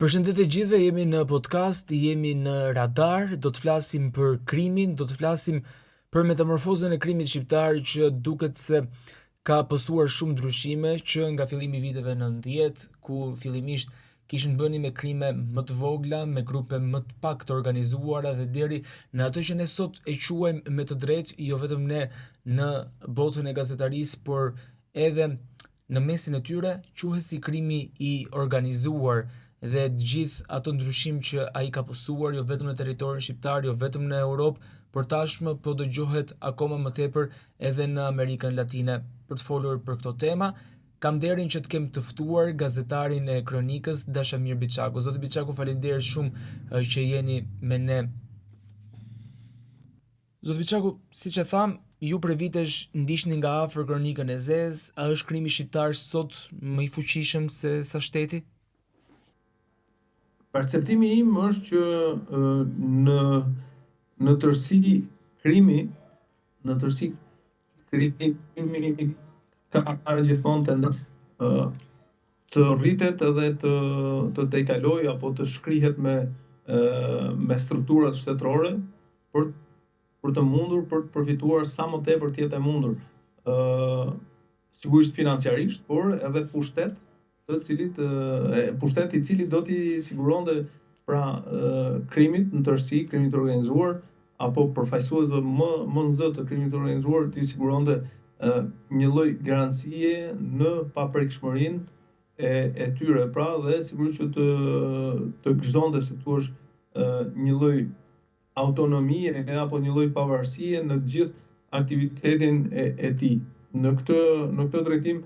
Përshëndetje gjithëve, jemi në podcast, jemi në radar, do të flasim për krimin, do të flasim për metamorfozën e krimit shqiptar që duket se ka pësuar shumë ndryshime që nga fillimi i viteve 90, ku fillimisht kishin bëni me krime më të vogla, me grupe më të pak të organizuara dhe deri në ato që ne sot e quajmë me të drejtë, jo vetëm ne në botën e gazetarisë, por edhe në mesin e tyre, quhet si krimi i organizuar dhe të gjithë ato ndryshim që ai ka pësuar jo vetëm në territorin shqiptar, jo vetëm në Europë, por tashmë po dëgjohet akoma më tepër edhe në Amerikën Latine. Për të folur për këto tema, kam nderin që të kem të ftuar gazetarin e Kronikës, Dashamir Biçaku. Zoti Biçaku, faleminderit shumë që jeni me ne. Zoti Biçaku, siç e tham, ju për vitesh ndiqni nga afër Kronikën e Zezë, a është krimi shqiptar sot më i fuqishëm se sa shteti? Perceptimi im është që në tërësi krimi ka gjithmonë tendencë të rritet edhe të tejkaloj apo të shkrihet me strukturat shtetërore për të mundur për të përfituar sa më tepër të jetë e mundur. Sigurisht financiarisht, por edhe pushtet pushteti i cili do t'i siguronte krimit në tërësi, krimit të organizuar, apo përfaqësuesve më në zë të krimit të organizuar, t'i siguronte një lloj garancie në paprekshmërinë e tyre, dhe sigurisht që të gëzonte se thua një lloj autonomie apo një lloj pavarësie në gjithë aktivitetin e tij. Në këtë drejtim,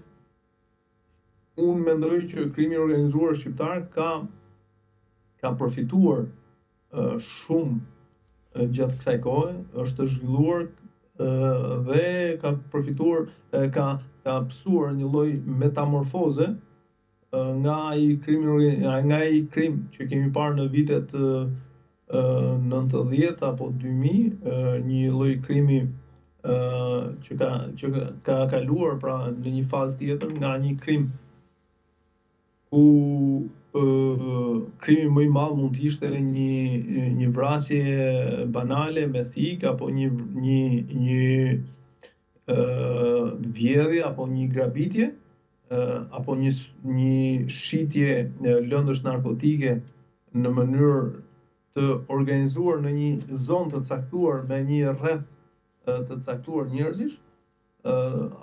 unë mendoj që krimi organizuar shqiptar ka përfituar shumë gjatë kësaj kohe, është zhvilluar dhe ka përfituar, ka pësuar një lloj metamorfoze nga ai krim që kemi parë në vitet 90 apo 2000, një lloj krimi që ka kaluar në një fazë tjetër nga një krim ku krimi më i madh mund të ishte një vrasje banale me thik apo një vjedhje apo një grabitje apo një shitje lëndësh narkotike në mënyrë të organizuar në një zonë të caktuar me një rreth të caktuar njerëzish,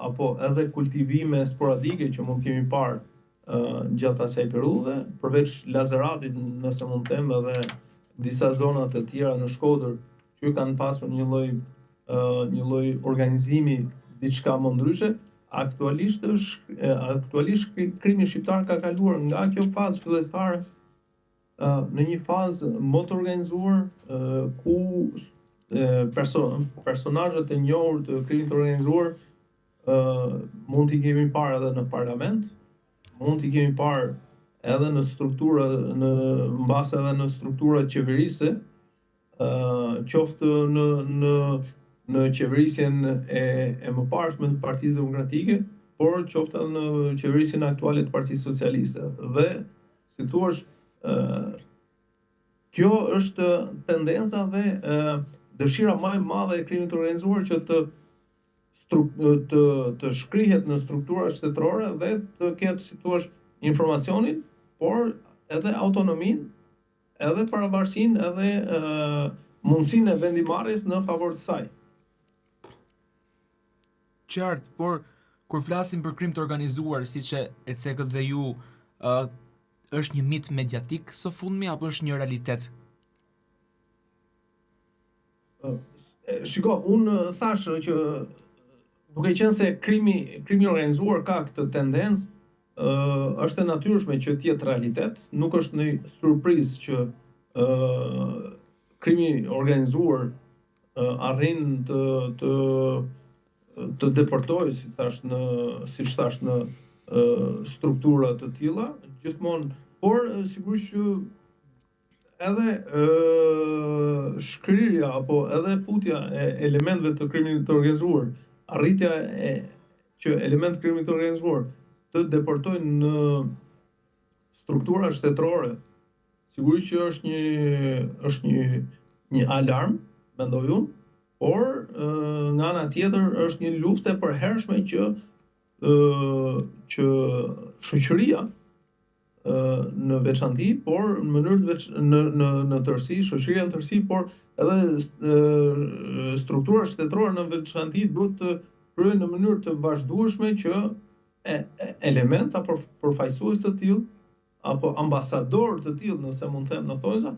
apo edhe kultivime sporadike që mund kemi parë gjatë asaj periudhe, përveç Lazeratit, nëse mund të them, edhe disa zona të tjera në Shkodër që kanë pasur një lloj organizimi diçka më ndryshe. Aktualisht krimi shqiptar ka kaluar nga kjo fazë fillestare në një fazë më të organizuar, ku personazhet e njohur të krimit të organizuar mund t'i kemi parë edhe në parlament, mund t'i kemi parë edhe në struktura, mbase edhe në struktura qeverise, qoftë në qeverisjen e mëparshme të Partisë Demokratike, por qoftë edhe në qeverisjen aktuale të Partisë Socialiste. Dhe, si thua, kjo është tendenca dhe dëshira më e madhe e krimit të organizuar që të shkrihet në struktura shtetërore dhe të ketë, si thua, informacionin, por edhe autonominë, edhe paravarësinë, edhe mundësinë e vendimarrjes në favor të saj. Qartë, por kur flasim për krim të organizuar, siç e cekët dhe ju, është një mit mediatik së fundmi apo është një realitet? Shiko, unë thash që duke qenë se krimi organizuar ka këtë tendencë, është e natyrshme që të jetë realitet, nuk është një surprizë që krimi organizuar arrin të deportojë, siç thash, në struktura të tilla, gjithmonë, por sigurisht që edhe shkrirja apo edhe futja e elementëve të krimit të organizuar, arritja që elementë të krimit të organizuar të deportojnë në struktura shtetërore sigurisht që është një alarm, mendoj unë, por nga ana tjetër është një luftë e përhershme që shoqëria në veçanti, por në mënyrë në tërësi, shoqëria në tërësi, por edhe struktura shtetërore në veçanti duhet të kryejnë në mënyrë të vazhdueshme që element apo përfaqësues të tillë apo ambasador të tillë, nëse mund të them në thonjza,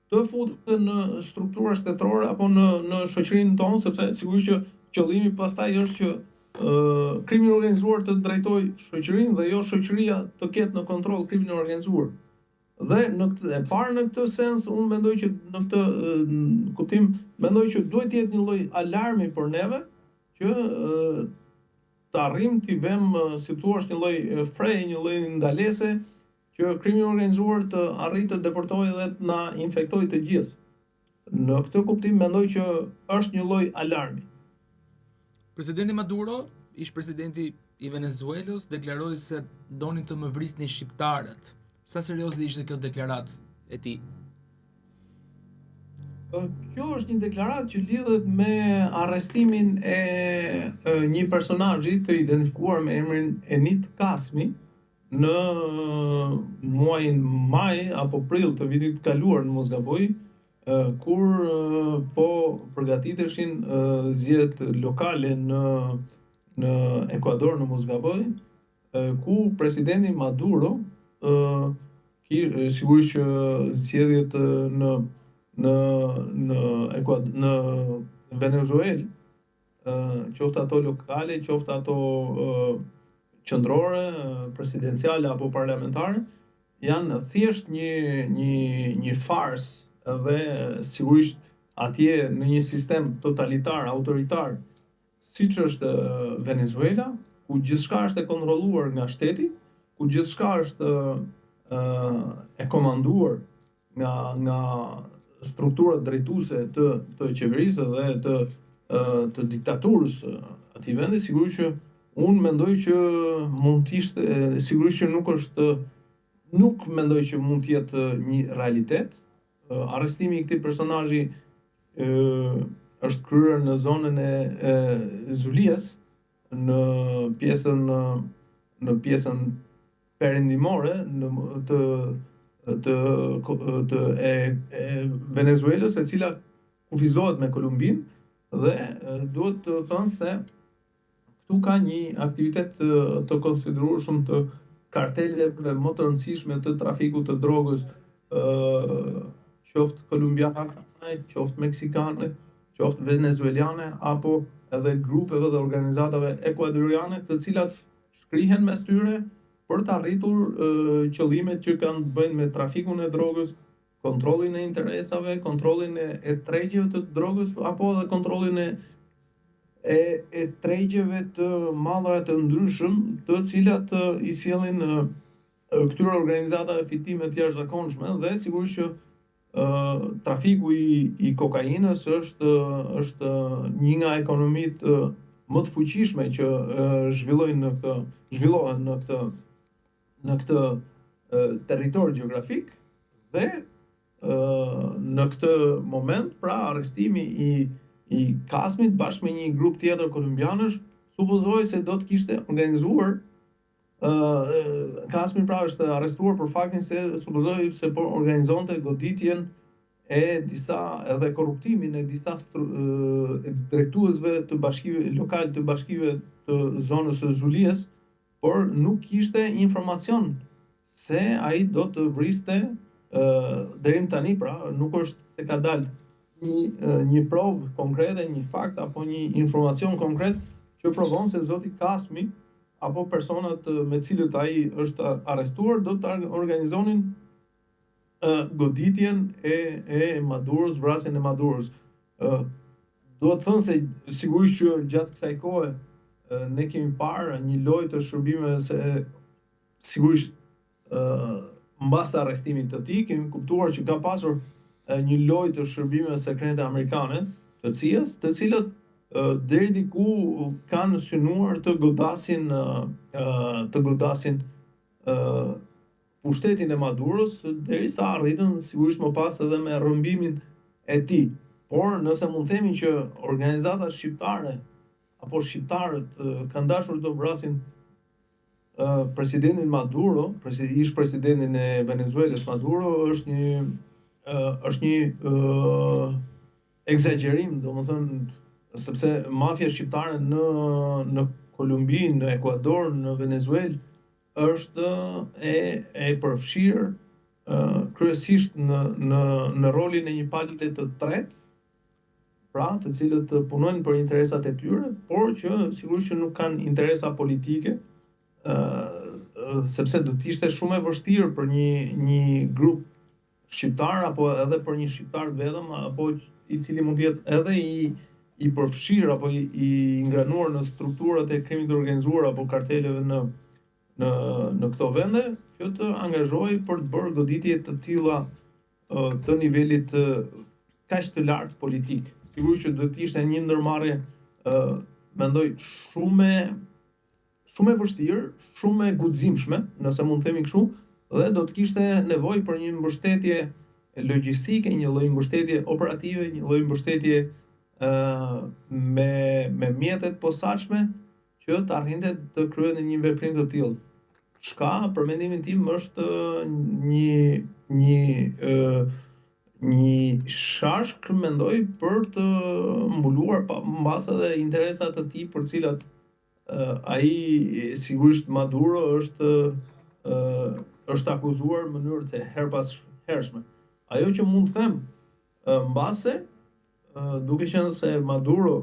të futen në struktura shtetërore apo në shoqërinë tonë, sepse sigurisht që qëllimi pastaj është që krimi i organizuar të drejtoj shoqërinë dhe jo shoqëria të ketë në kontroll krimin e organizuar. Dhe në këtë sens unë mendoj që në këtë kuptim mendoj që duhet të jetë një lloj alarmi për neve që të arrijmë t'i vëmë, si thua, një lloj freje, një lloj ndalese që krimi i organizuar të arrijë të deportojë dhe të na infektojë të gjithë. Në këtë kuptim mendoj që është një lloj alarmi. Presidenti Maduro, ish presidenti i Venezuelës, deklaroi se donin të më vrisnin shqiptarët. Sa serioze ishte kjo deklaratë e tij? Kjo është një deklaratë që lidhet me arrestimin e një personazhi të identifikuar me emrin Enit Kasmi në muajin maj apo prill të vitit të kaluar, në mos gaboj, kur po përgatiteshin zgjedhjet lokale në Ekuador, në mos gaboj, ku presidenti Maduro sigurisht që zgjedhjet në Venezuelë, qoftë ato lokale, qoftë ato qendrore, presidenciale apo parlamentare, janë thjesht një farsë dhe sigurisht atje në një sistem totalitar, autoritar, siç është Venezuela, ku gjithçka është e kontrolluar nga shteti, ku gjithçka është e komanduar nga strukturat drejtuese të qeverisë dhe të diktaturës atij vendi, sigurisht që unë mendoj që mund të ishte, sigurisht që nuk mendoj që mund të jetë një realitet. Arrestimi i këtij personazhi është kryer në zonën e Zulias, në pjesën perëndimore të Venezuelës, e cila kufizohet me Kolumbinë, dhe duhet të thënë se këtu ka një aktivitet të konsiderueshëm të karteleve më të rëndësishme të trafikut të drogës, qoftë kolumbiane, qoftë meksikane, qoftë venezueliane, apo edhe grupeve dhe organizatave ekuadoriane, të cilat shkrihen mes tyre për të arritur qëllimet që kanë të bëjnë me trafikun e drogës, kontrollin e interesave, kontrollin e tregjeve të drogës, apo edhe kontrollin e tregjeve të mallrave të ndryshëm, të cilat i sjellin këtyre organizatave fitime të jashtëzakonshme, dhe sigurisht që trafiku i kokainës është një nga ekonomitë më të fuqishme që zhvillohen në këtë territor gjeografik, dhe në këtë moment, pra, arrestimi i Kasmit bashkë me një grup tjetër kolumbianësh supozohej se do të kishte organizuar. Kasmi pra është arrestuar për faktin se supozohej se po organizonte goditjen e disa, edhe korruptimin e disa drejtuesve të bashkive lokal të bashkive të zonës së Zulias, por nuk kishte informacion se ai do të vriste deri tani, pra nuk është se ka dalë një provë konkrete, një fakt apo një informacion konkret që provon se zoti Kasmi apo personat me cilët ai është arrestuar do të organizonin goditjen e Maduros, vrasjen e Maduros. Do të thënë se sigurisht që gjatë kësaj kohe ne kemi parë një lojë të shërbimeve, se sigurisht mbas arrestimit të tij kemi kuptuar që ka pasur një lojë të shërbimeve sekrete amerikane, të cilët deri diku kanë synuar të godasin pushtetin e Maduros derisa arritën sigurisht më pas edhe me rrëmbimin e tij. Por nëse mund themi që organizatat shqiptare apo shqiptarët kanë dashur të vrasin presidentin Maduro, ish presidentin e Venezuelës Maduro është një egzagerim, domethënë, sepse mafia shqiptare në Kolumbi, në Ekuador, në Venezuelë është e përfshirë kryesisht në rolin e një palë të tretë, pra të cilët punojnë për interesat e tyre, por që sigurisht që nuk kanë interesa politike, sepse do të ishte shumë e vështirë për një grup shqiptar apo edhe për një shqiptar vetëm apo i cili mund të jetë edhe i përfshirë apo i ngranuar në strukturat e krimit të organizuar apo karteleve në këto vende, që të angazhohej për të bërë goditje të tilla të nivelit kaq të lartë politik. Sigurisht që do të ishte një ndërmarrje mendoj shumë e vështirë, shumë e guximshme, nëse mund të themi kështu, dhe do të kishte nevojë për një mbështetje logjistike, një lloj mbështetje operative, një lloj mbështetje me mjetet posaçme që të arrinte të kryente një veprim të tillë. Shka, për mendimin tim, është një shashk, mendoj, për të mbuluar mbas edhe interesat të tij për cilat ai sigurisht Maduro është akuzuar në mënyrë të hershme. Ajo që mund të them mbase, duke qenë se Maduro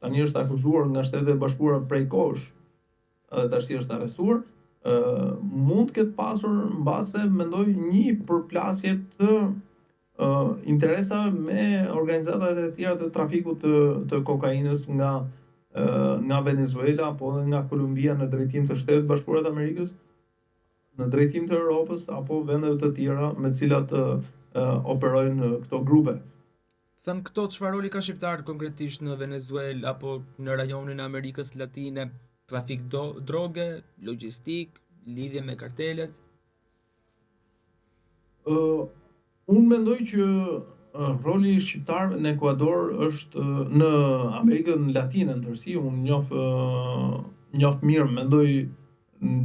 tani është akuzuar nga Shtetet e Bashkuara prej kohësh, edhe tash është arrestuar, mund të ketë pasur mbase, mendoj, një përplasje të interesave me organizatat e tjera të trafikut të kokainës nga Venezuela apo edhe nga Kolumbia në drejtim të Shtetet Bashkuara të Amerikës, në drejtim të Europës apo vendeve të tjera me cilat operojnë këto grupe. Thënë këto, çfarë roli ka shqiptarët konkretisht në Venezuelë apo në rajonin e Amerikës Latine, trafik droge, logjistik, lidhje me kartelet? Unë mendoj që roli i shqiptarëve në Ekuador është në Amerikën Latine në tërësi, unë njoh mirë, mendoj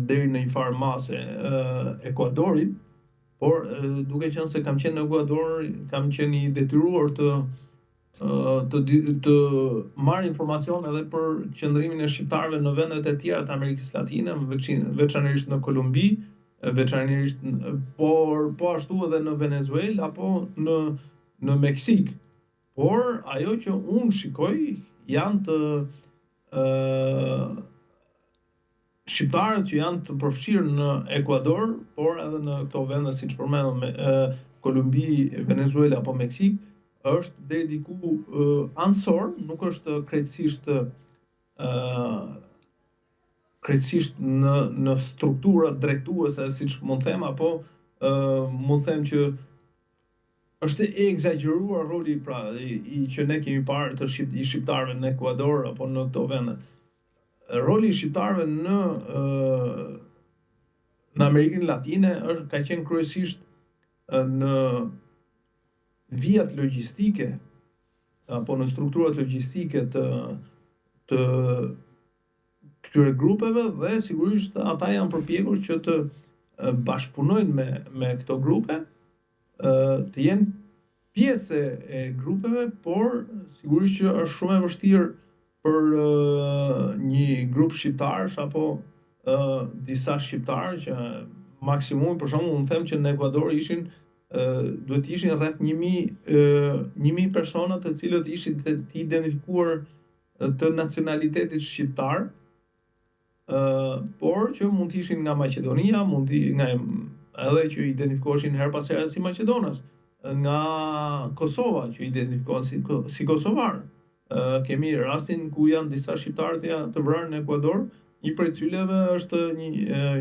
deri në një farë mase Ekuadorin, por duke qenë se kam qenë në Ekuador, kam qenë i detyruar të marr informacion edhe për qëndrimin e shqiptarëve në vendet e tjera të Amerikës Latine, veçanërisht në Kolumbi, veçanërisht por po ashtu edhe në Venezuelë apo në Meksik. Por ajo që unë shikoj janë të shqiptarët që janë të përfshirë në Ekuador, por edhe në këto vende siç përmendëm, Kolumbi, Venezuela apo Meksik, është deri diku ansor, nuk është krejtësisht në struktura drejtuese, siç mund të them, apo mund të them që është e egzageruar roli që ne kemi parë i shqiptarëve në Ekuador apo në këto vende. Roli i shqiptarëve në Amerikën Latine ka qenë kryesisht në vijat logjistike apo në strukturat logjistike të këtyre grupeve dhe sigurisht ata janë përpjekur që të bashkëpunojnë me këto grupe, të jenë pjesë e grupeve, por sigurisht që është shumë e vështirë për një grup shqiptarësh apo disa shqiptarë që maksimumi, për shembull, unë them që në Ekuador duhet të ishin rreth 1000 persona të cilët ishin të identifikuar të nacionalitetit shqiptar, por që mund të ishin nga Maqedonia, edhe që identifikoheshin her pas here si Maqedonas, nga Kosova që identifikohen si kosovar. Kemi rastin ku janë disa shqiptarë të vrarë në Ekuador, një prej cilëve është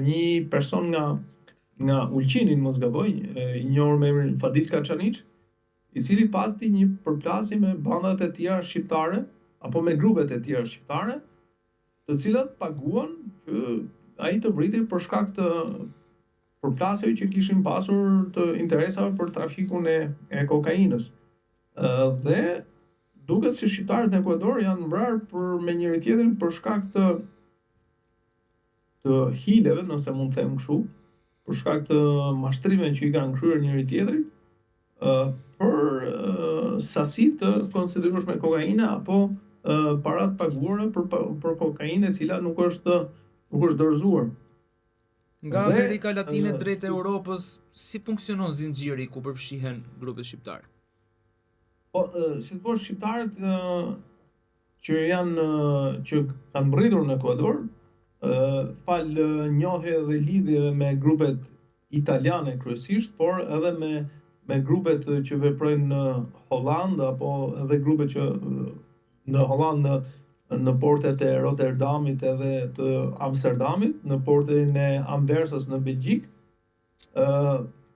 një person nga Ulqini, mos gaboj, i njohur me emrin Fadil Kaçaniç, i cili pati një përplasje me bandat e tjera shqiptare apo me grupet e tjera shqiptare, të cilat paguan që ai të vritej për përplasjeve që kishin pasur të interesave për trafikun e kokainës. Dhe duket si shqiptarët në Ekuador janë vrarë me njëri tjetrin për shkak të hileve, nëse mund të them kështu, për shkak të mashtrimeve që i kanë kryer njëri tjetrit, për sasi të konsiderueshme kokaine apo parat paguara për kokainë e cila nuk është dorëzuar. Nga Amerika Latine drejt Europës, si funksionon zinxhiri ku përfshihen grupet shqiptare? Po, si thua, shqiptarët që kanë mbërritur në Ekuador, fal njohje dhe lidhje me grupet italiane kryesisht, por edhe me grupet që veprojnë në Holland apo edhe grupet që në Holland në portet e Rotterdamit edhe të Amsterdamit, në portin e Anversës në Belgjik,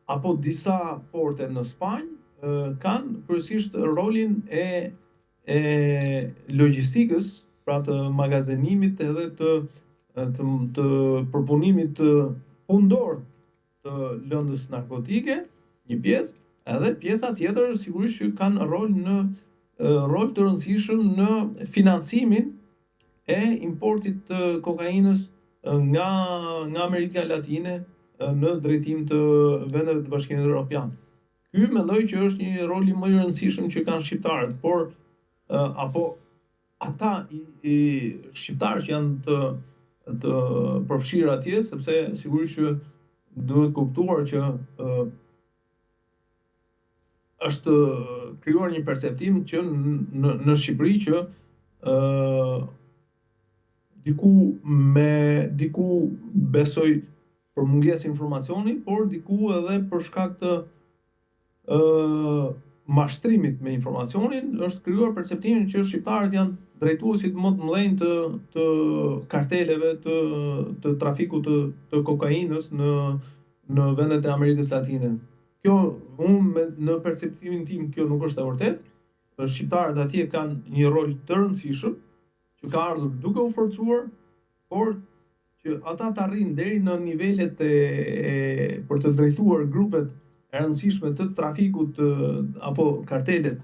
apo disa porte në Spanjë, kanë kryesisht rolin e logjistikës, pra të magazinimit edhe të përpunimit fundor të lëndës narkotike, një pjesë, edhe pjesa tjetër sigurisht që kanë rol të rëndësishëm në financimin e importit të kokainës nga Amerika Latine në drejtim të vendeve të Bashkimit Evropian. Ky mendoj që është një rol më i rëndësishëm që kanë shqiptarët, por apo ata shqiptarë që janë të përfshirë atje, sepse sigurisht që duhet kuptuar që është krijuar një perceptim që në Shqipëri që diku besoj për mungesë informacioni, por diku edhe për shkak të mashtrimit me informacionin, është krijuar perceptimi që shqiptarët janë drejtuesit më të mëdhenj të karteleve të trafikut të kokainës në vendet e Amerikës Latine. Kjo, në perceptimin tim, kjo nuk është e vërtetë. Shqiptarët atje kanë një rol të rëndësishëm që ka ardhur duke u forcuar, por që ata të arrijnë deri në nivelet për të drejtuar grupet e rëndësishme të trafikut apo kartelet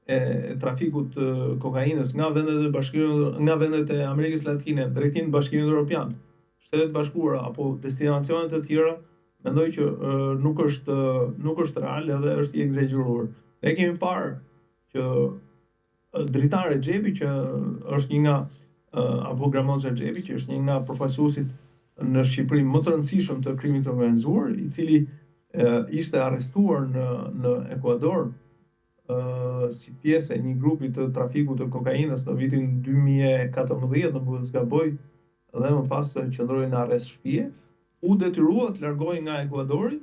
e trafikut të kokainës nga vendet e Amerikës Latine drejtim Bashkimit Evropian, Shtetet Bashkuara apo destinacione të tjera, mendoj që nuk është real edhe është i egzageruar. Ne kemi parë që Dritar Rexhepi, që është një nga apo Gramoz Rexhepi, që është një nga përfaqësuesit në Shqipëri më të rëndësishëm të krimit të organizuar, i cili ishte arrestuar në Ekuador si pjesë e një grupi të trafikut të kokainës në vitin 2014, në nuk zgaboj, dhe më pas qëndroi në arrest shtëpie, u detyrua të largohej nga Ekuadori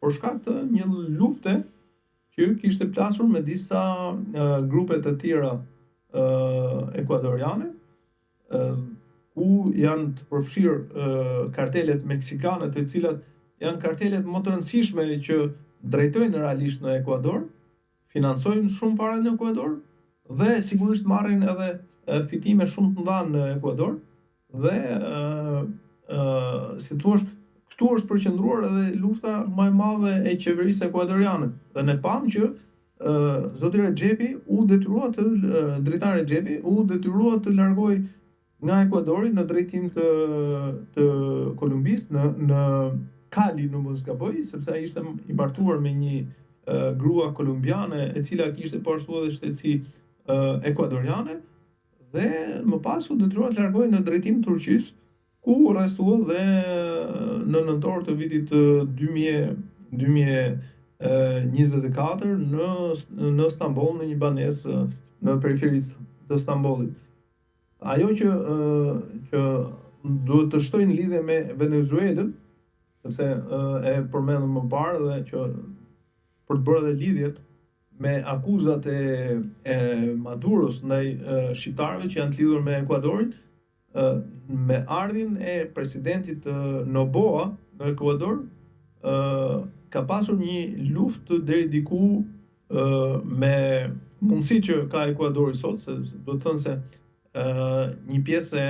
për shkak të një lufte që kishte plasur me disa grupe të tjera ekuadoriane, ku janë të përfshirë kartelet meksikane, të cilat janë kartelet më të rëndësishme që drejtojnë realisht në Ekuador, financojnë shumë para në Ekuador dhe sigurisht marrin edhe fitime shumë të mëdha në Ekuador dhe si thua, këtu është përqendruar edhe lufta më e madhe e qeverisë ekuadoriane. Dhe ne pam që zoti Rexhepi Dritar Rexhepi u detyrua të largohej nga Ekuadori në drejtim të Kolumbisë, në Cali, në mos gaboj, sepse ai ishte i martuar me një grua kolumbiane e cila kishte po ashtu edhe shtetësi ekuadoriane, dhe më pas u detyrua të largohej në drejtim Turqisë, ku arrestua dhe në nëntor të vitit 2024 në Stamboll, në një banesë në periferisë të Stambollit. Ajo që duhet të shtojnë lidhje me Venezuelën, sepse e përmendëm më parë dhe që për të bërë dhe lidhjet me akuzat e Maduros ndaj shqiptarëve që janë të lidhur me Ekuadorin, me ardhin e presidentit Noboa në Ekuador, ka pasur një luftë deri diku me mundësi që ka Ekuadori sot, se do të thënë se një pjesë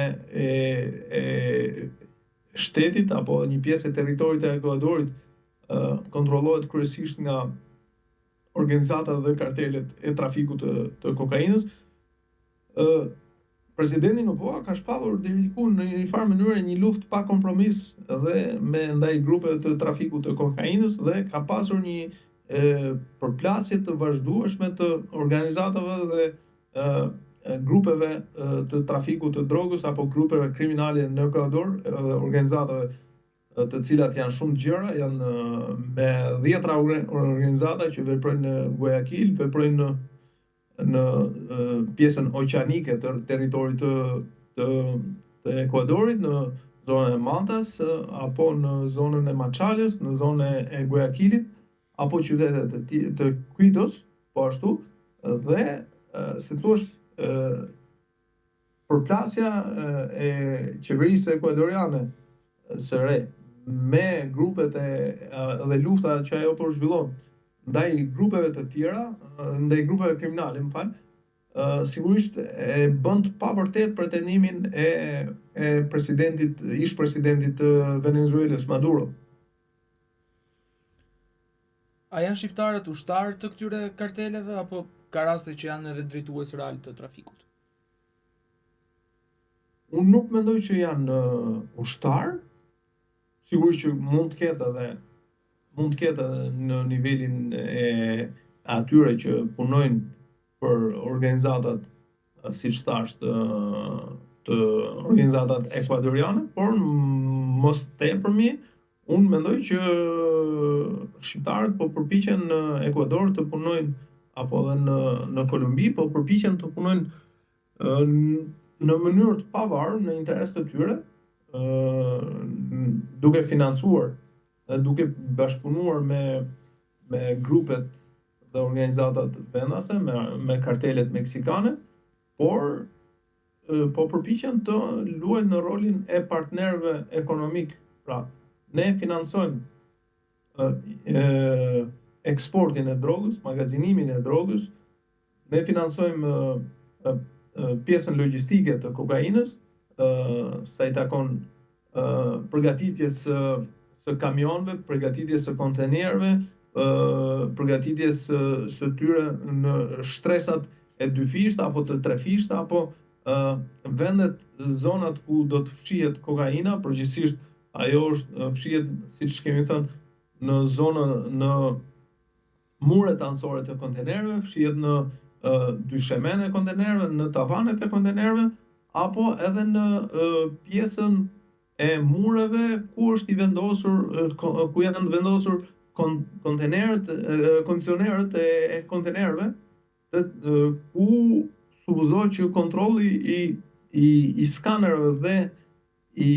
shtetit apo një pjesë e territorit të Ekuadorit kontrollohet kryesisht nga organizatat dhe kartelet e trafikut të kokainës. Presidenti Noboa ka shpallur deri diku në një farë mënyrë një luftë pa kompromis dhe ndaj grupeve të trafikut të kokainës dhe ka pasur një përplasje të vazhdueshme të organizatave dhe grupeve të trafikut të drogës apo grupeve kriminale në Ekuador dhe organizatave të cilat janë shumë gjëra, janë me 10 organizata që veprojnë në Guayaquil, veprojnë në pjesën oqeanike të territorit të Ekuadorit, në zonën e Mantas, apo në zonën e Machalës, në zonën e Guayaquilit, apo qytetet të Quitos, po ashtu, dhe si thua përplasja e qeverisë ekuadoriane së re me grupet dhe lufta që ajo po zhvillon ndaj grupeve të tjera, ndaj grupeve kriminale, më fal, sigurisht e bën të pavërtet pretendimin e presidentit, ish presidentit të Venezuelës, Maduro. A janë shqiptarët ushtarë të këtyre karteleve apo ka raste që janë edhe drejtues real të trafikut? Unë nuk mendoj që janë ushtarë, sigurisht që mund të ketë edhe në nivelin e atyre që punojnë për organizatat, siç thash, të organizatat ekuadoriane, por mos tepërmi, unë mendoj që shqiptarët po përpiqen në Ekuador të punojnë apo edhe në Kolumbi, po përpiqen të punojnë në mënyrë të pavarur në interes të tyre, duke financuar dhe duke bashkëpunuar me grupet dhe organizatat vendase, me kartelet meksikane, por po përpiqen të luajnë në rolin e partnerëve ekonomik. Pra, ne financojmë eksportin e drogës, magazinimin e drogës, ne financojmë pjesën logjistike të kokainës, sa i takon përgatitjes së kamionëve, përgatitjes së kontenerëve, përgatitjes së tyre në shtresat e 2 fishta apo të 3 fishta apo vendet, zonat ku do të fshihet kokaina, përgjithsisht ajo fshihet, siç kemi thënë, në zonën, në muret anësore të kontenerëve, fshihet në dyshemene e kontenerëve, në tavanet e kontenerëve, apo edhe në pjesën e mureve ku është i vendosur, ku janë vendosur kontenerët, kondicionerët e kontenerëve, ku supozohet që kontrolli i skanerëve dhe i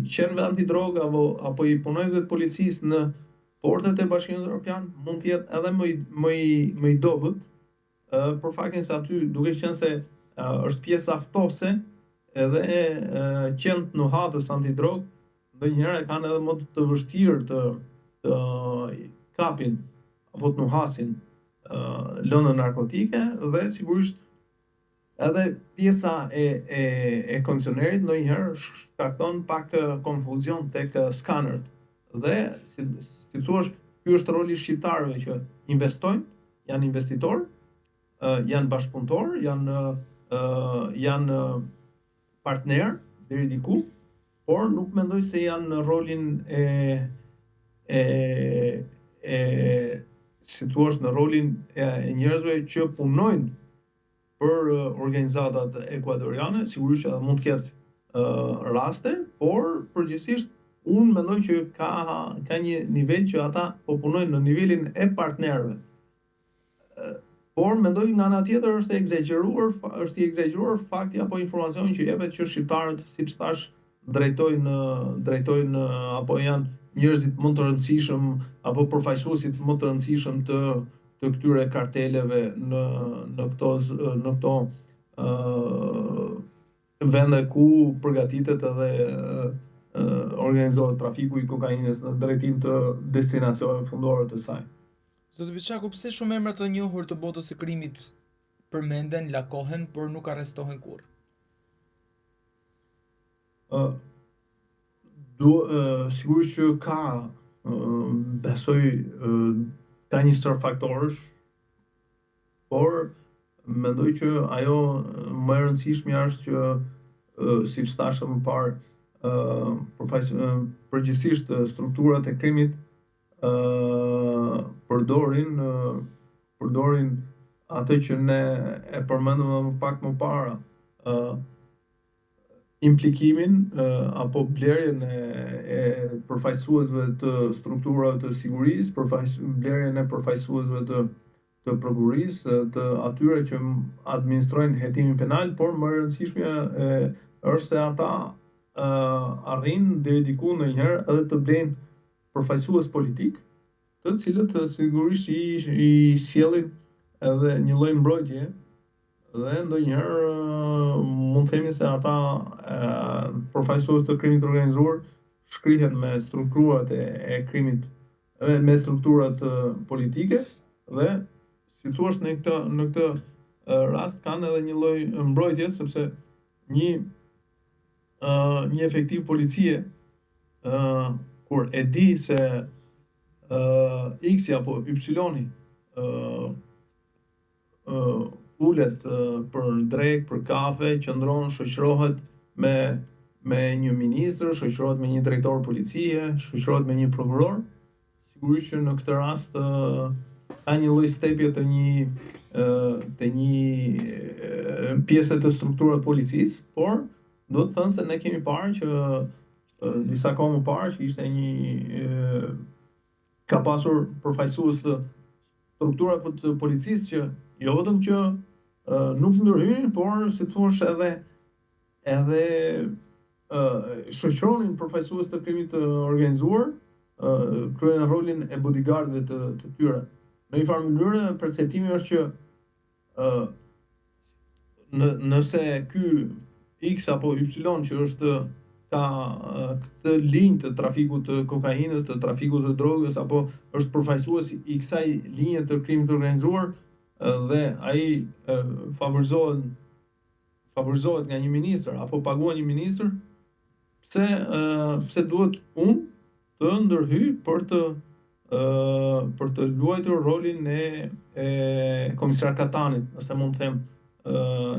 qenëve antidroga apo i punojësve të policisë në portet e Bashkimit Evropian mund të jetë edhe më i dobët, për faktin se aty, duke qenë se është pjesë aftose, edhe qenë të nuhatës antidrog, ndonjëherë kanë edhe më të vështirë të kapin apo të nuhasin lëndë narkotike dhe sigurisht edhe pjesa e kondicionerit ndonjëherë shkakton pak konfuzion tek skanerët. Dhe si thua, ky është roli i shqiptarëve që investojnë, janë investitor, janë bashkëpunëtor, janë partner deri diku, por nuk mendoj se janë në rolin si thua, në rolin e njerëzve që punojnë për organizatat ekuadoriane. Sigurisht që mund të ketë raste, por përgjithsisht unë mendoj që ka një nivel që ata po punojnë në nivelin e partnerëve. Por mendoj nga ana tjetër është i egzageruar fakti apo informacioni që jepet që shqiptarët, siç thash, drejtojnë apo janë njerëzit më të rëndësishëm apo përfaqësuesit më të rëndësishëm të këtyre karteleve në këto vende ku përgatitet edhe organizohet trafiku i kokainës në drejtim të destinacioneve fundore të saj. Zoti Biçaku, pse shumë emra të njohur të botës së krimit përmenden, lakohen, por nuk arrestohen kurrë? Sigurisht që besoj ka një stër faktorësh, por mendoj që ajo më e rëndësishmja është që siç thashë më parë, përgjithsisht strukturat e krimit përdorin atë që ne e përmendëm më pak më para, implikimin apo blerjen e përfaqësuesve të strukturave të sigurisë, blerjen e përfaqësuesve të prokurisë, të atyre që administrojnë hetimin penal, por më e rëndësishmja është se ata arrin deri diku ndonjëherë edhe të blejnë përfaqësues politik, të cilët sigurisht i sjellin edhe një lloj mbrojtje dhe ndonjëherë mund të themi se ata përfaqësues të krimit të organizuar shkrihen me strukturat e krimit, me strukturat politike dhe si thua në këtë rast kanë edhe një lloj mbrojtje sepse një efektiv policie kur e di se X apo Y ulet për drek, për kafe, qëndron, shoqërohet me një ministër, shoqërohet me një drejtor policie, shoqërohet me një prokuror, sigurisht që në këtë rast ka një lloj stepje të një pjese të strukturave të policisë, por do të thënë se ne kemi parë që disa kohë më parë që ishte ka pasur përfaqësues të strukturave të policisë që jo vetëm që nuk ndërhyjnë, por si thua edhe shoqëronin përfaqësues të krimit të organizuar, kryejnë rolin e bodyguardëve të tyre. Në një farë mënyrë perceptimi është që nëse ky X apo Y që ka këtë linjë të trafikut të kokainës, të trafikut të drogës, apo është përfaqësues i kësaj linje të krimit të organizuar dhe ai favorizohet nga një ministër apo paguan një ministër, pse duhet unë të ndërhyj për të luajtur rolin e komisar Katanit, nëse mund të them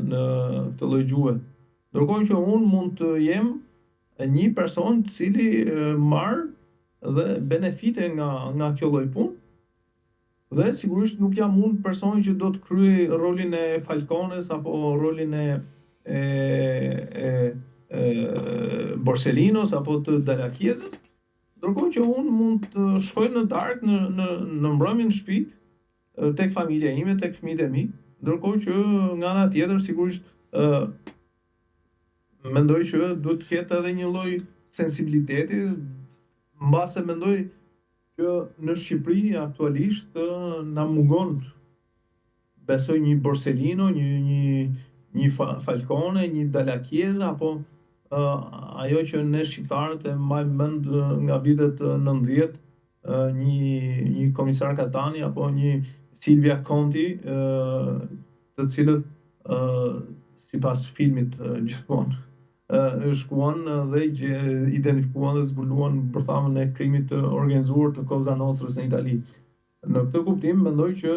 në këtë lloj gjuhë. Ndërkohë që unë mund të jem një person i cili marr dhe benefite nga kjo lloj punë, dhe sigurisht nuk jam unë personi që do të kryej rolin e Falcones apo rolin e Borselinos apo të Dalakiezës, ndërkohë që unë mund të shkoj në darkë në mbrëmjen në shtëpi tek familja ime, tek fëmijët e mi, ndërkohë që nga ana tjetër sigurisht mendoj që duhet të ketë edhe një lloj sensibiliteti, mbase mendoj që në Shqipëri aktualisht na mungon besoj një Borsellino, një Falcone, një Dalachiesa, apo ajo që ne shqiptarët e mbajmë mend nga vitet 90, një komisar Katani apo një Silvia Conti, të cilët sipas filmit gjithmonë shkuan dhe identifikuan dhe zbuluan bërthamën e krimit të organizuar të Cosa Nostrës në Itali. Në këtë kuptim mendoj që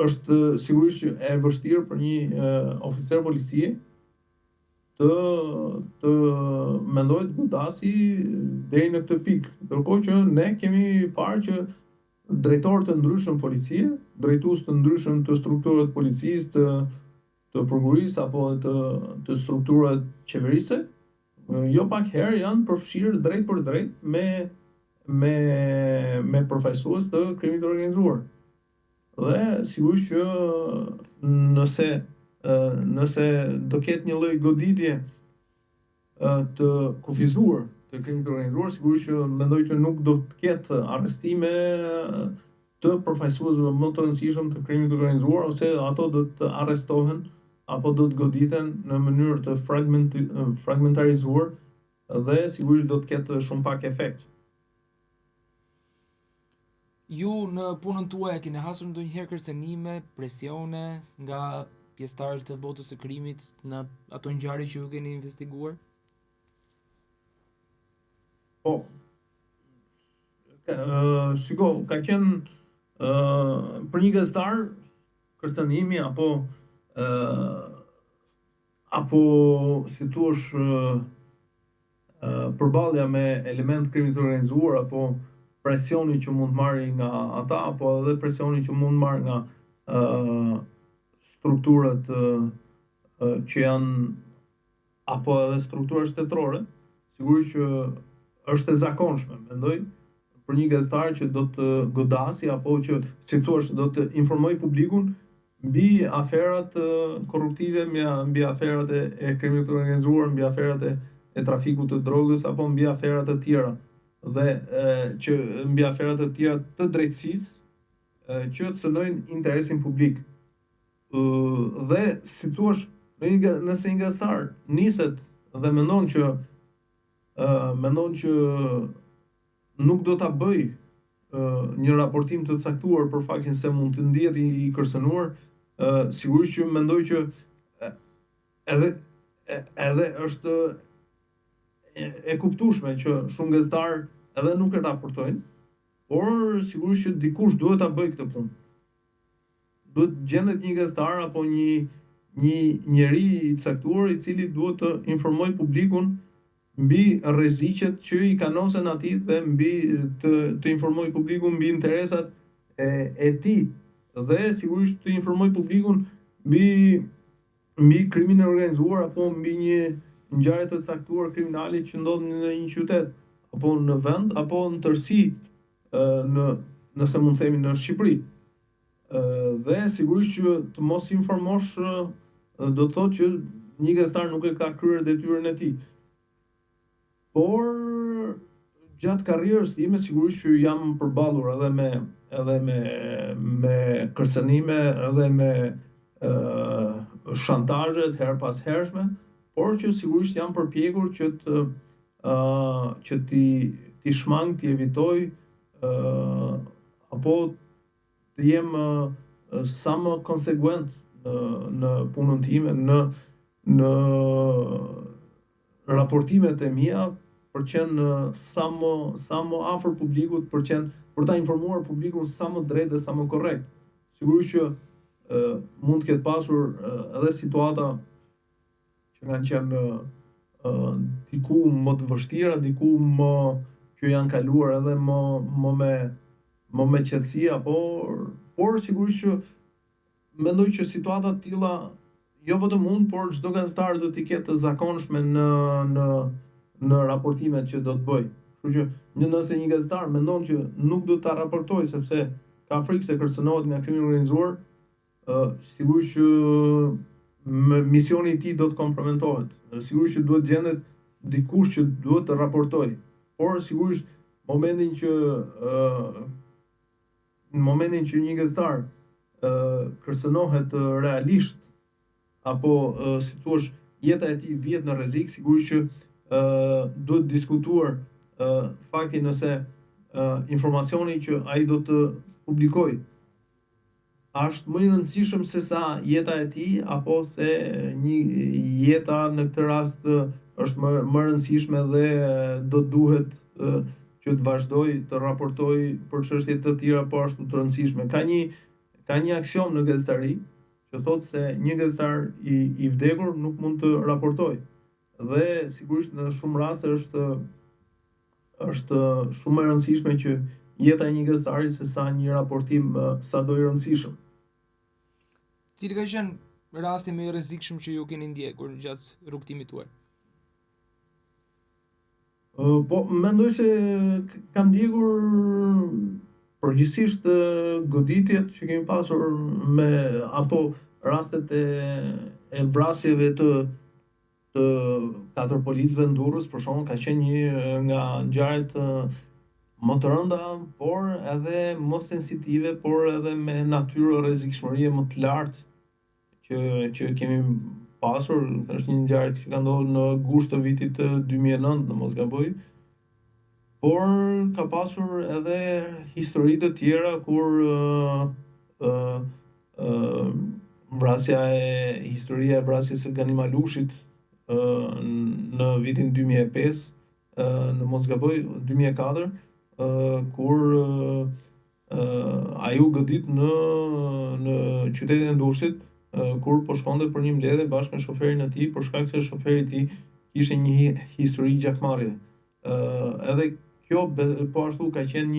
është sigurisht që e vështirë për një oficer policie të mendojë të godasi deri në këtë pikë. Ndërkohë që ne kemi parë që drejtorë të ndryshëm policie, drejtues të ndryshëm të strukturave të policisë, të prokurisë apo të strukturave qeverise, jo pak herë janë përfshirë drejt për drejt me përfaqësues të krimit të organizuar. Dhe sigurisht që nëse do ketë një lloj goditje të kufizuar të krimit të organizuar, sigurisht që mendoj që nuk do të ketë arrestime të përfaqësuesve më të rëndësishëm të krimit të organizuar, ose ato do të arrestohen apo do të goditen në mënyrë të fragmentarizuar dhe sigurisht do të ketë shumë pak efekt. Ju në punën tuaj keni hasur ndonjëherë kërcënime, presione nga pjesëtarët të botës së krimit në ato ngjarje që ju keni investiguar? Po, shiko, ka qenë për një gazetar kërcënimi apo si thua përballja me element krimi të organizuar apo presioni që mund marrë nga ata apo edhe presioni që mund marrë nga strukturat që janë apo edhe struktura shtetërore, sigurisht që është e zakonshme, mendoj, për një gazetar që do të godasi apo që, si thua, do të informoj publikun mbi aferat korruptive, mbi aferat e krimit të organizuar, mbi aferat e trafikut të drogës apo mbi aferat të tjera dhe që mbi aferat të tjera të drejtësisë që të cënojnë interesin publik. Dhe si thua, nëse një gazetar niset dhe mendon që nuk do ta bëj një raportim të caktuar për faktin se mund të ndihet i kërcënuar, sigurisht që mendoj që edhe është e kuptueshme që shumë gazetarë edhe nuk e raportojnë, por sigurisht që dikush duhet ta bëjë këtë punë. Duhet gjendet një gazetar apo një njeri i caktuar i cili duhet të informoj publikun mbi rreziqet që i kanosen atij dhe mbi të informoj publikun mbi interesat e tij dhe sigurisht të informoj publikun mbi krimin e organizuar apo mbi një ngjarje të caktuar kriminale që ndodh në një qytet apo në vend apo në tërësi nëse mund të themi në Shqipëri. Dhe sigurisht që të mos informosh do të thotë që një gazetar nuk e ka kryer detyrën e tij. Por gjatë karrierës time sigurisht që jam përballur edhe me kërcënime, edhe me shantazhet her pas hershme, por që sigurisht jam përpjekur që ti shmang, ti evitoj apo të jem sa më konsekuent në punën time, në raportimet e mia për qenë sa më afër publikut, për ta informuar publikun sa më drejt dhe sa më korrekt. Sigurisht që mund të ketë pasur edhe situata që kanë qenë diku më të vështira, diku më që janë kaluar edhe më me qetësi por sigurisht që mendoj që situata të tilla jo vetëm unë, por çdo gazetar do t'i ketë të zakonshme në raportimet që do të bëj. Kështu që nëse një gazetar mendon që nuk do ta raportoj sepse ka frikë se kërcënohet nga krimi i organizuar, sigurisht që misioni i tij do të komprometohet. Sigurisht që duhet gjendet dikush që duhet të raportoj. Por sigurisht në momentin që një gazetar kërcënohet realisht apo si thua jeta e tij vjet në rrezik, sigurisht që duhet diskutuar fakti nëse informacioni që ai do të publikoj është më i rëndësishëm se sa jeta e tij apo se një jeta në këtë rast është më e rëndësishme dhe do duhet që të vazhdoj të raportoj për çështje të tjera po ashtu të rëndësishme. Ka një aksion në gazetari që thotë se një gazetar i vdekur nuk mund të raportojë. Dhe sigurisht në shumë raste është shumë e rëndësishme që jeta e një gazetari se sa një raportim sado i rëndësishëm. Cili ka qenë rasti më i rrezikshëm që ju keni ndjekur gjatë rrugtimit tuaj? Po mendoj se kam ndjekur përgjithsisht goditjet që kemi pasur apo rastet e vrasjeve të 4 policëve në Durrës, për shembull, ka qenë një nga ngjarjet më të rënda, por edhe më sensitive, por edhe me natyrë rrezikshmërie më të lartë që kemi pasur. Është një ngjarje që ka ndodhur në gusht të vitit 2009, në mos gaboj. Por ka pasur edhe histori të tjera kur historia e vrasjes së Gani Malushit në vitin 2005, në mos gaboj 2004, kur ai u godit në qytetin e Durrësit, kur po shkonte për një mbledhje bashkë me shoferin e tij, për shkak se shoferi i tij kishte një histori gjakmarrje. Edhe kjo po ashtu ka qenë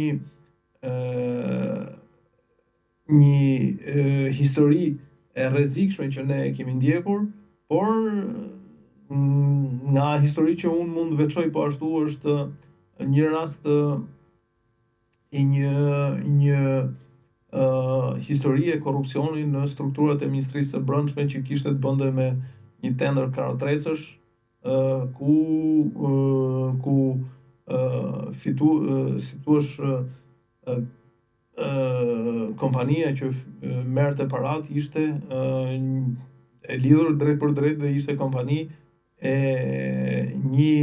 një histori e rrezikshme që ne e kemi ndjekur, por nga histori që unë mund të veçoj po ashtu është një rast i një histori e korrupsioni në strukturat e Ministrisë së Brendshme që kishte të bënte me një tender karotrecësh, ku situash kompania që merrte parat ishte e lidhur drejt për drejt dhe ishte kompani e një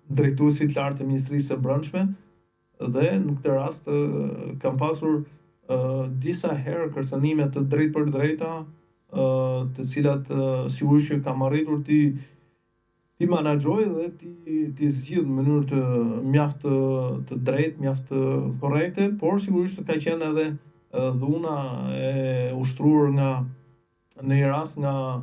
drejtuesi të lartë të Ministrisë së Brendshme, dhe në këtë rast kam pasur disa herë kërcënime të drejt për drejta, të cilat sigurisht që kam arritur ti menaxhoj dhe ti zgjidh në mënyrë të mjaft të drejtë, mjaft të korrekte, por sigurisht ka qenë edhe dhuna e ushtruar në një rast nga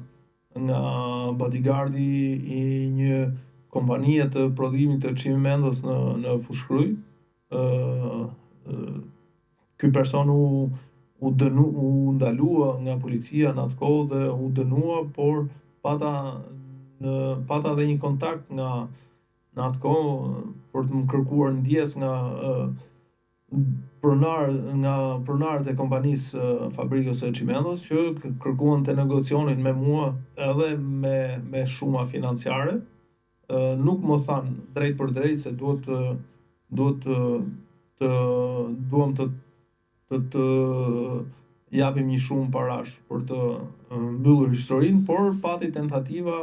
bodyguardi i një kompanie të prodhimit të çimentos në Fushkryj. Ky person u ndalua nga policia në atë kohë dhe u dënua, por pata dhe një kontakt në atë kohë për të më kërkuar ndjes nga pronarët e kompanisë fabrikës së çimentos, që kërkuan të negocianin me mua edhe me shuma financiare. Nuk më than drejt për drejt se duam të japim një shumë parash për të mbyllur historinë, por pati tentativa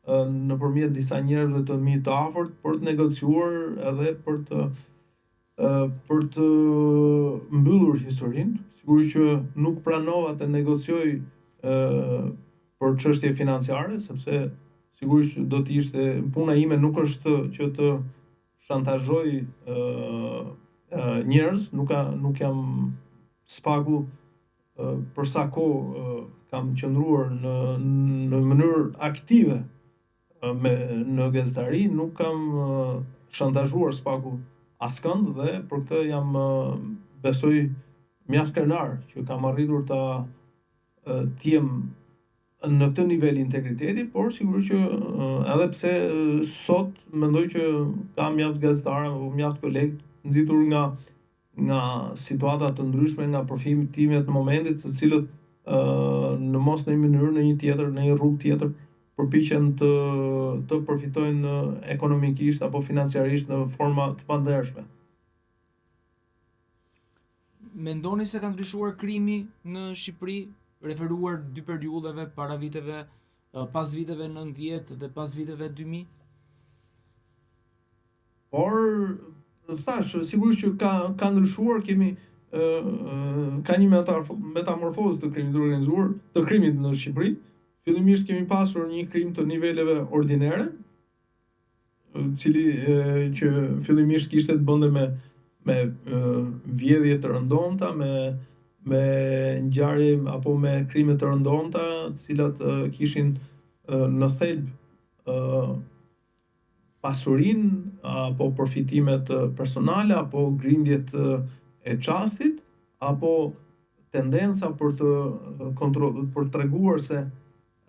nëpërmjet disa njerëzve të mi të afërt për të negociuar edhe për të mbyllur historinë. Sigurisht që nuk pranova të negocioj për çështje financiare, sepse sigurisht do të ishte puna ime nuk është që të shantazhoj njerëz, nuk jam spaku për sa kohë kam qëndruar në mënyrë aktive në gazetari, nuk kam shantazhuar spaku askënd dhe për këtë jam besoj mjaft krenar që kam arritur ta t'jem në këtë nivel integriteti, por sigurisht që edhe pse sot mendoj që kam mjaft gazetarë apo mjaft kolegë nxitur nga situata të ndryshme, nga përfitimet në momentit, të cilët në mos në një mënyrë, në një tjetër, në një rrugë tjetër, përpiqen të përfitojnë ekonomikisht apo financiarisht në forma të pandershme. Mendoni se ka ndryshuar krimi në Shqipëri, referuar dy periudhave para viteve, pas viteve 90 dhe pas viteve 2000? Por thash, sigurisht që ka ndryshuar, ka një metamorfozë të krimit të organizuar, të krimit në Shqipëri. Fillimisht kemi pasur një krim të niveleve ordinare, cili që fillimisht kishte të bënte me vjedhje të rëndomta, me ngjarje apo me krime të rëndomta, të cilat kishin në thelb pasurinë apo përfitimet personale apo grindjet e çastit, apo tendenca për treguar se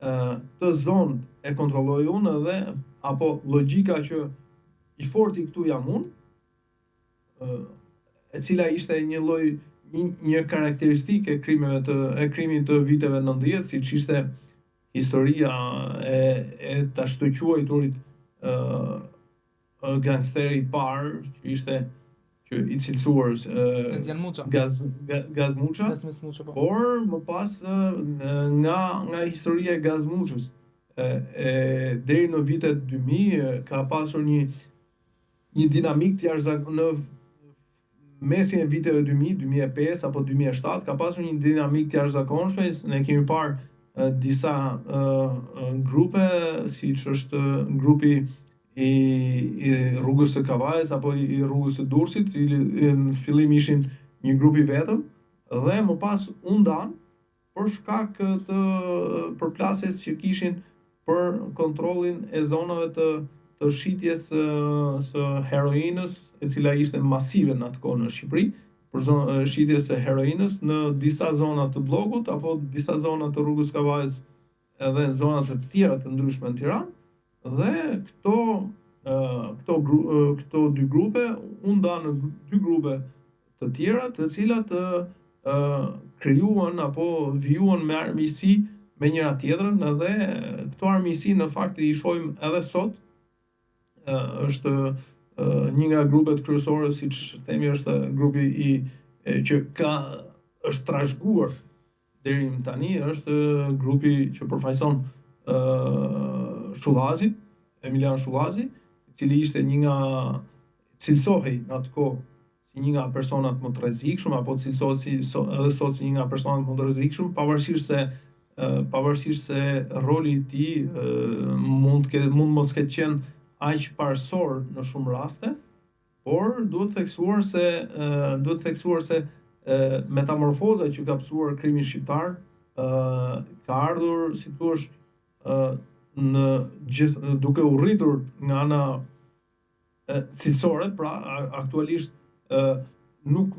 këtë zonë e kontrolloj unë, edhe apo logjika që i forti këtu jam unë, e cila ishte një karakteristikë e krimit të viteve 90, siç ishte historia e të shtoquajturit gangsteri i parë, që ishte i cilësuar Gaz Muça, por më pas nga historia e Gaz Muçës deri në vitet 2000 ka pasur një dinamik të jashtëzakonshme mesin e viteve 2000, 2005 apo 2007 ka pasur një dinamik të jashtëzakonshme. Ne kemi parë disa grupe, siç është grupi i rrugës së Kavajës apo i rrugës së Durrësit, cili në fillim ishin një grup i vetëm dhe më pas u ndan për shkak të përplasjes që kishin për kontrollin e zonave të shitjes së heroinës, e cila ishte masive në atë kohë në Shqipëri, për shitjes së heroinës në disa zona të bllokut apo disa zona të rrugës Kavajës edhe në zona të tjera të ndryshme në Tiranë, dhe këto dy grupe u ndan në dy grupe të tjera, të cilat krijuan apo vijuan me armiqësi me njëra tjetrën, edhe këto armiqësi në fakt i shohim edhe sot. Është një nga grupet kryesore, siç themi, është grupi që është trashëguar deri më tani, është grupi që përfaqëson Shullazi, Emilian Shullazi, i cili ishte një nga cilësohej në atë kohë si një nga personat më të rrezikshëm, apo cilësohet edhe sot si një nga personat më të rrezikshëm, pavarësisht se roli i tij mund mos ketë qenë aq parësor në shumë raste, por duhet të theksuar se metamorfoza që ka pasur krimi shqiptar ka ardhur, si thua, duke u rritur nga ana cilësore. Pra aktualisht nuk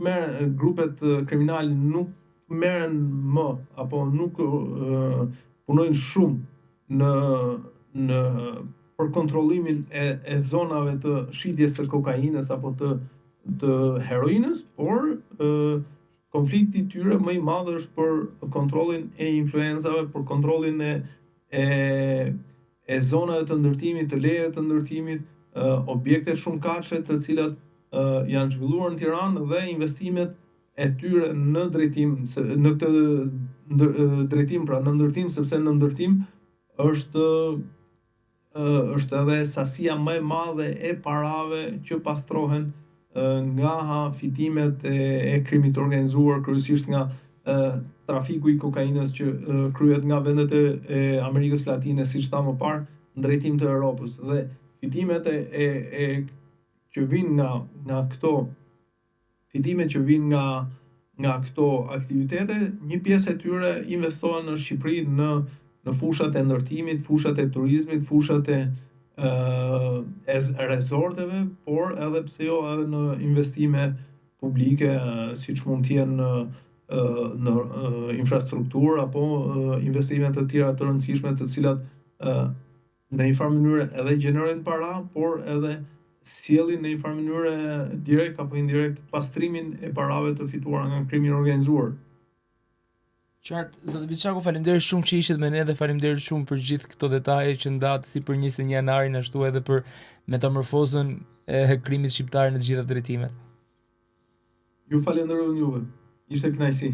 grupet kriminale nuk merren më apo nuk punojnë shumë në për kontrollimin e zonave të shitjes së kokainës apo të heroinës, por konflikti i tyre më i madh është për kontrollin e influencave, për kontrollin e zonave të ndërtimit, të lejeve të ndërtimit, objekte shumë kaçe të cilat janë zhvilluar në Tiranë dhe investimet e tyre në drejtim, në këtë drejtim, pra në ndërtim, sepse në ndërtim është edhe sasia më e madhe e parave që pastrohen nga fitimet e krimit të organizuar, kryesisht nga trafiku i kokainës që kryhet nga vendet e Amerikës Latine, siç thamë më parë, në drejtim të Europës. Dhe fitimet që vijnë nga këto fitimet që vijnë nga këto aktivitete, një pjesë e tyre investohen në Shqipëri në fushat e ndërtimit, fushat e turizmit, fushat e rezorteve, por edhe pse jo edhe në investime publike, siç mund të jenë në infrastrukturë apo investime të tjera të rëndësishme, të cilat në një farë mënyrë edhe gjenerojnë para, por edhe sjellin në një farë mënyrë direkt apo indirekt pastrimin e parave të fituara nga krimi i organizuar. Qartë, zoti Biçaku, faleminderit shumë që ishit me ne dhe faleminderit shumë për gjithë këto detaje që ndat si për 21 janarin, ashtu edhe për metamorfozën e krimit shqiptar në të gjitha drejtimet. Ju falenderoj juve. Ishte kënaqësi.